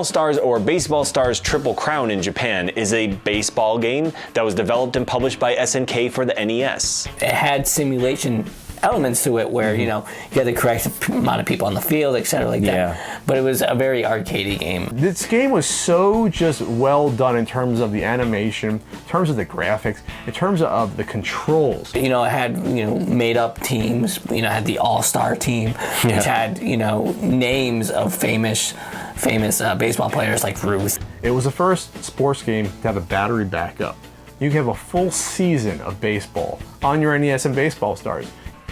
Baseball Stars, or Baseball Stars Triple Crown in Japan, is a baseball game that was developed and published by SNK for the NES. It had simulation elements to it where, you know, you had the correct amount of people on the field, etc. like that. But it was a very arcadey game. This game was so just well done in terms of the animation, in terms of the graphics, in terms of the controls. You know, it had, you know, made up teams, you know, it had the all-star team, which had, you know, names of famous baseball players like Ruth. It was the first sports game to have a battery backup. You can have a full season of baseball on your NES and Baseball Stars.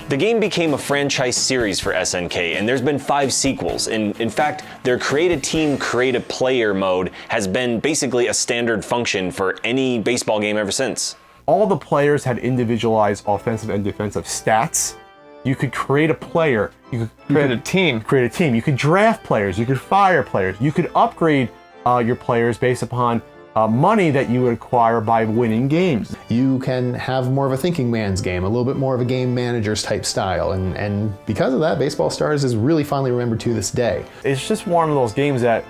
The game became a franchise series for SNK, and there's been 5 sequels. In fact, their create a team, create a player mode has been basically a standard function for any baseball game ever since. All the players had individualized offensive and defensive stats. You could create a player. You could create a team. Create a team. You could draft players. You could fire players. You could upgrade your players based upon money that you would acquire by winning games. You can have more of a thinking man's game, a little bit more of a game manager's type style, and because of that, Baseball Stars is really fondly remembered to this day. It's just one of those games that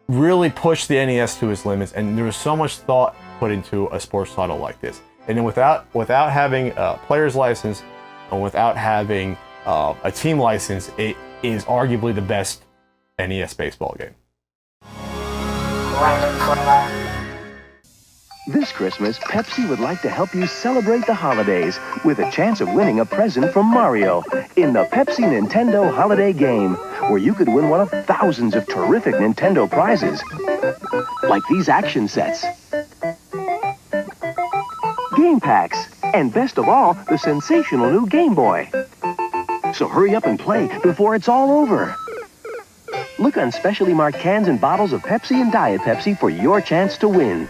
really pushed the NES to its limits, and there was so much thought put into a sports title like this. And then without having a player's license, and without having a team license, it is arguably the best NES baseball game. This Christmas, Pepsi would like to help you celebrate the holidays with a chance of winning a present from Mario in the Pepsi Nintendo Holiday Game, where you could win one of thousands of terrific Nintendo prizes, like these action sets, game packs, and best of all, the sensational new Game Boy. So hurry up and play before it's all over. Look on specially marked cans and bottles of Pepsi and Diet Pepsi for your chance to win.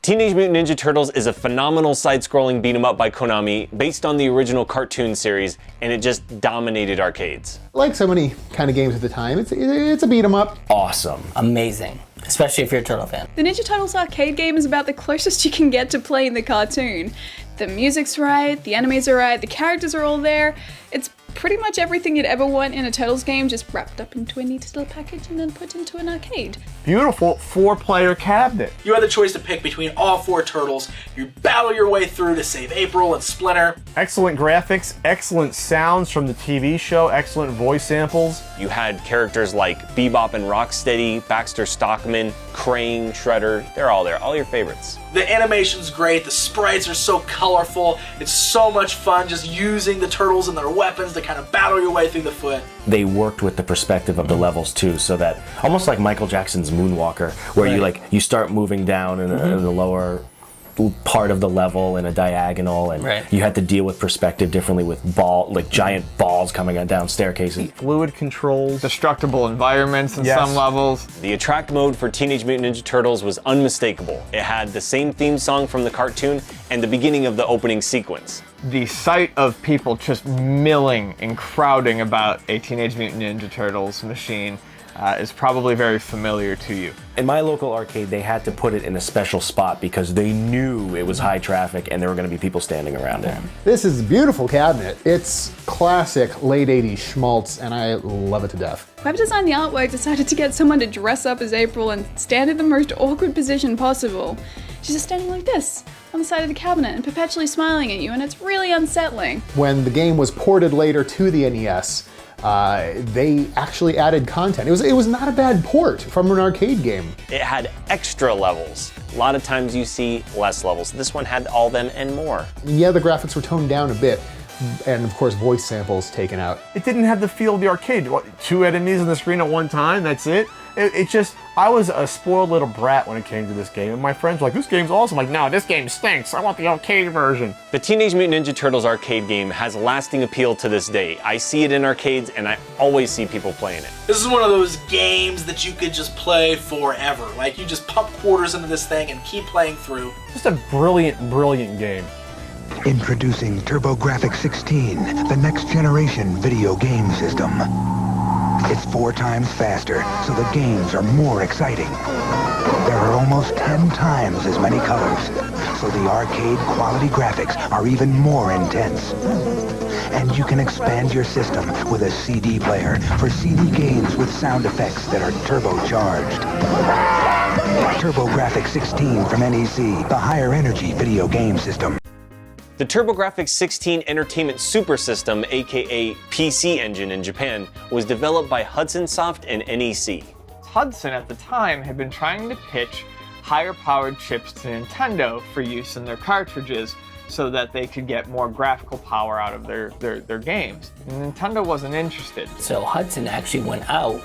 Teenage Mutant Ninja Turtles is a phenomenal side-scrolling beat-em-up by Konami based on the original cartoon series, and it just dominated arcades. Like so many kind of games at the time, it's a beat 'em up. Awesome. Amazing. Especially if you're a Turtle fan. The Ninja Turtles arcade game is about the closest you can get to playing the cartoon. The music's right, the enemies are right, the characters are all there. It's pretty much everything you'd ever want in a Turtles game, just wrapped up into a neat little package and then put into an arcade. Beautiful 4-player cabinet. You had the choice to pick between all 4 turtles. You battle your way through to save April and Splinter. Excellent graphics, excellent sounds from the TV show, excellent voice samples. You had characters like Bebop and Rocksteady, Baxter Stockman, Krang, Shredder. They're all there, all your favorites. The animation's great, the sprites are so colorful. It's so much fun just using the turtles and their weapons to kind of battle your way through the foot. They worked with the perspective of the levels too, so that almost like Michael Jackson's Moonwalker, where you start moving down in the lower part of the level in a diagonal, and you had to deal with perspective differently with giant balls coming down staircases. Fluid controls, destructible environments in some levels. The attract mode for Teenage Mutant Ninja Turtles was unmistakable. It had the same theme song from the cartoon and the beginning of the opening sequence. The sight of people just milling and crowding about a Teenage Mutant Ninja Turtles machine is probably very familiar to you. In my local arcade, they had to put it in a special spot because they knew it was high traffic and there were going to be people standing around it. This is a beautiful cabinet. It's classic late 80s schmaltz, and I love it to death. Whoever designed the artwork decided to get someone to dress up as April and stand in the most awkward position possible. She's just standing like this on the side of the cabinet and perpetually smiling at you, and it's really unsettling. When the game was ported later to the NES, they actually added content. It was not a bad port from an arcade game. It had extra levels. A lot of times you see less levels. This one had all them and more. Yeah, the graphics were toned down a bit, and of course voice samples taken out. It didn't have the feel of the arcade. What, 2 enemies on the screen at one time, that's it? It just, I was a spoiled little brat when it came to this game, and my friends were like, this game's awesome. I'm like, no, this game stinks. I want the arcade version. The Teenage Mutant Ninja Turtles arcade game has lasting appeal to this day. I see it in arcades, and I always see people playing it. This is one of those games that you could just play forever. Like, you just pump quarters into this thing and keep playing through. Just a brilliant, brilliant game. Introducing TurboGrafx 16, the next generation video game system. It It's 4 times faster, so the games are more exciting. There are almost 10 times as many colors, so the arcade quality graphics are even more intense. And you can expand your system with a CD player for CD games with sound effects that are turbocharged. TurboGrafx 16 from NEC, the higher energy video game system. The TurboGrafx 16 Entertainment Super System, aka PC Engine in Japan, was developed by Hudson Soft and NEC. Hudson at the time had been trying to pitch higher powered chips to Nintendo for use in their cartridges so that they could get more graphical power out of their games. And Nintendo wasn't interested. So Hudson actually went out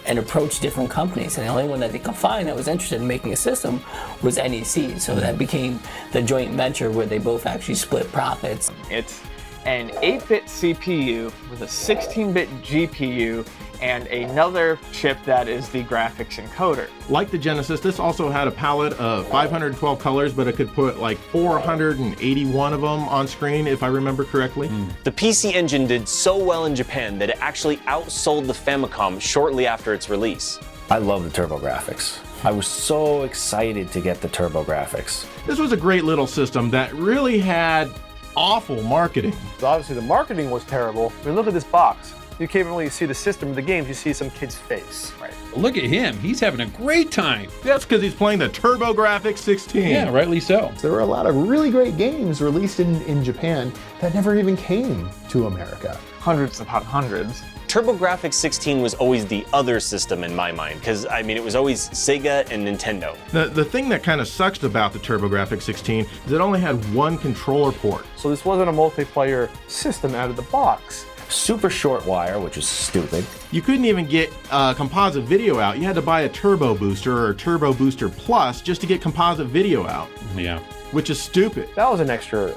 and approached different companies, and the only one that they could find that was interested in making a system was NEC. So that became the joint venture where they both actually split profits. It's an 8-bit CPU with a 16-bit GPU and another chip that is the graphics encoder. Like the Genesis, this also had a palette of 512 colors, but it could put like 481 of them on screen, if I remember correctly. The PC Engine did so well in Japan that it actually outsold the Famicom shortly after its release. I love the TurboGrafx. I was so excited to get the TurboGrafx. This was a great little system that really had awful marketing. So obviously the marketing was terrible. I mean, look at this box. You can't really see the system of the games, you see some kid's face. Right. Look at him, he's having a great time. That's because he's playing the TurboGrafx 16. Yeah, rightly so. There were a lot of really great games released in Japan that never even came to America. Hundreds upon hundreds. TurboGrafx 16 was always the other system in my mind, because I mean it was always Sega and Nintendo. The thing that kind of sucks about the TurboGrafx 16 is it only had one controller port. So this wasn't a multiplayer system out of the box. Super short wire, which is stupid. You couldn't even get composite video out. You had to buy a Turbo Booster or a Turbo Booster Plus just to get composite video out. Yeah. Which is stupid. That was an extra,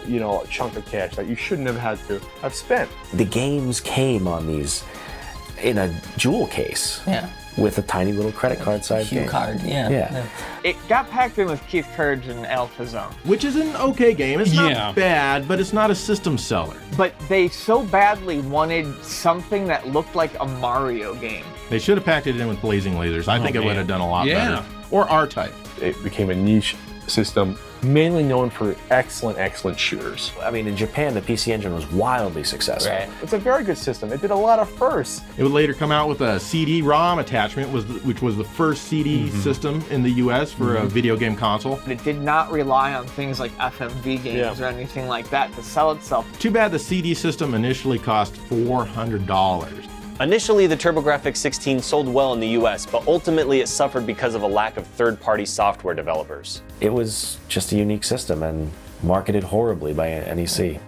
chunk of cash that you shouldn't have had to have spent. The games came on these in a jewel case. Yeah. With a tiny little credit card size game. Card, yeah. It got packed in with Keith Courage and Alpha Zone. Which is an okay game. It's not bad, but it's not a system seller. But they so badly wanted something that looked like a Mario game. They should have packed it in with Blazing Lasers. I think it would have done a lot better. Or R-Type. It became a niche system, mainly known for excellent shooters. I mean, in Japan, the PC Engine was wildly successful. Right. It's a very good system. It did a lot of firsts. It would later come out with a CD-ROM attachment, which was the first CD system in the US for a video game console. It did not rely on things like FMV games or anything like that to sell itself. Too bad the CD system initially cost $400. Initially, the TurboGrafx 16 sold well in the US, but ultimately it suffered because of a lack of third-party software developers. It was just a unique system and marketed horribly by NEC.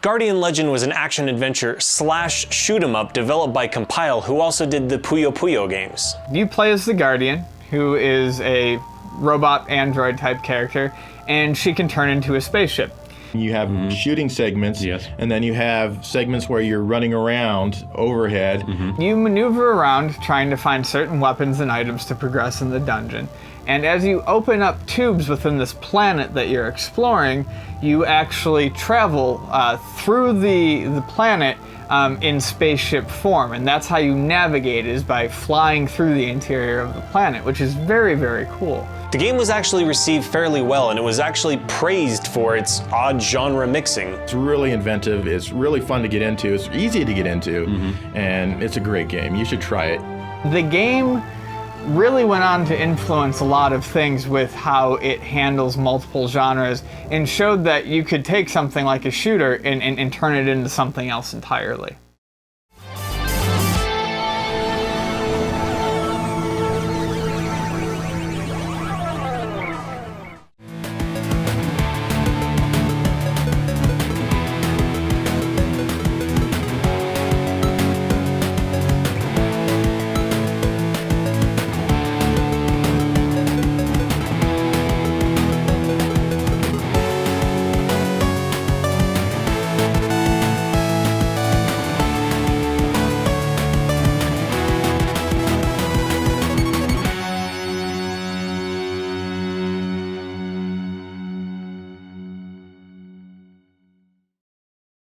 Guardian Legend was an action-adventure / shoot-'em-up developed by Compile, who also did the Puyo Puyo games. You play as the Guardian, who is a robot android type character, and she can turn into a spaceship. You have shooting segments, and then you have segments where you're running around overhead. You maneuver around trying to find certain weapons and items to progress in the dungeon. And as you open up tubes within this planet that you're exploring, you actually travel through the planet in spaceship form. And that's how you navigate, is by flying through the interior of the planet, which is very, very cool. The game was actually received fairly well, and it was actually praised for its odd genre mixing. It's really inventive, it's really fun to get into, it's easy to get into, and it's a great game. You should try it. The game really went on to influence a lot of things with how it handles multiple genres, and showed that you could take something like a shooter and turn it into something else entirely.